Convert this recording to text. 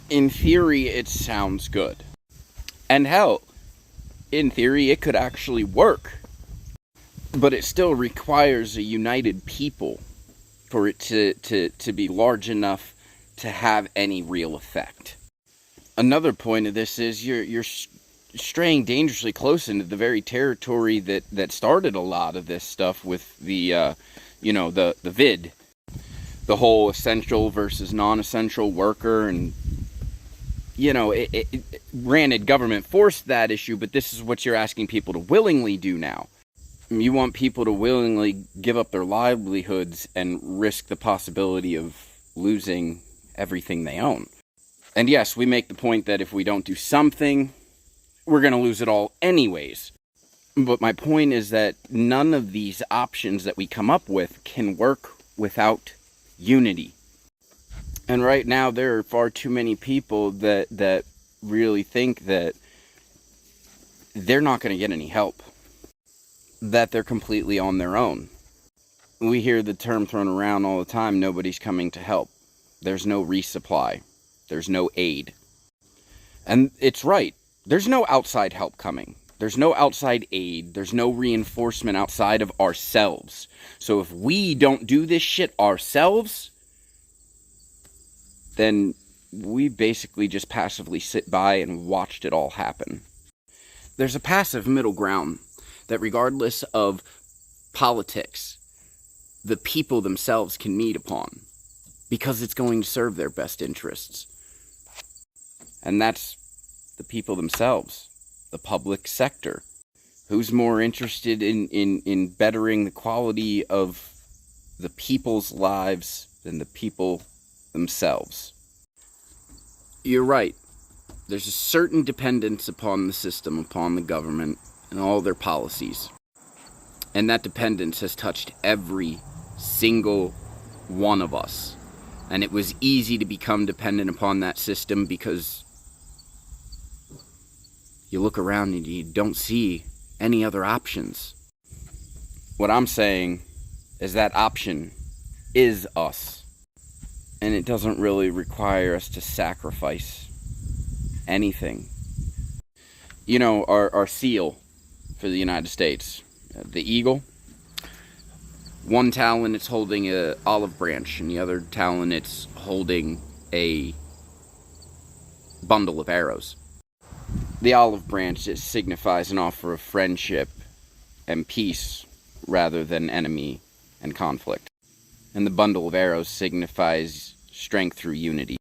In theory, it sounds good. And hell, in theory, it could actually work. But it still requires a united people for it to be large enough to have any real effect. Another point of this is you're straying dangerously close into the very territory that started a lot of this stuff with the vid, the whole essential versus non-essential worker, and granted, government forced that issue, but this is what you're asking people to willingly do now. You want people to willingly give up their livelihoods and risk the possibility of losing everything they own. And yes, we make the point that if we don't do something, we're going to lose it all anyways. But my point is that none of these options that we come up with can work without unity. And right now, there are far too many people that really think that they're not going to get any help, that they're completely on their own. We hear the term thrown around all the time, nobody's coming to help. There's no resupply. There's no aid. And it's right. There's no outside help coming. There's no outside aid. There's no reinforcement outside of ourselves. So if we don't do this shit ourselves, then we basically just passively sit by and watched it all happen. There's a passive middle ground that regardless of politics, the people themselves can meet upon, because it's going to serve their best interests. And that's the people themselves, the public sector. Who's more interested in bettering the quality of the people's lives than the people themselves? You're right. There's a certain dependence upon the system, upon the government, and all their policies. And that dependence has touched every single one of us. And it was easy to become dependent upon that system because you look around and you don't see any other options. What I'm saying is that option is us. And it doesn't really require us to sacrifice anything. You know, our seal for the United States, the eagle, one talon it's holding an olive branch, and the other talon it's holding a bundle of arrows. The olive branch, it signifies an offer of friendship and peace rather than enemy and conflict. And the bundle of arrows signifies strength through unity.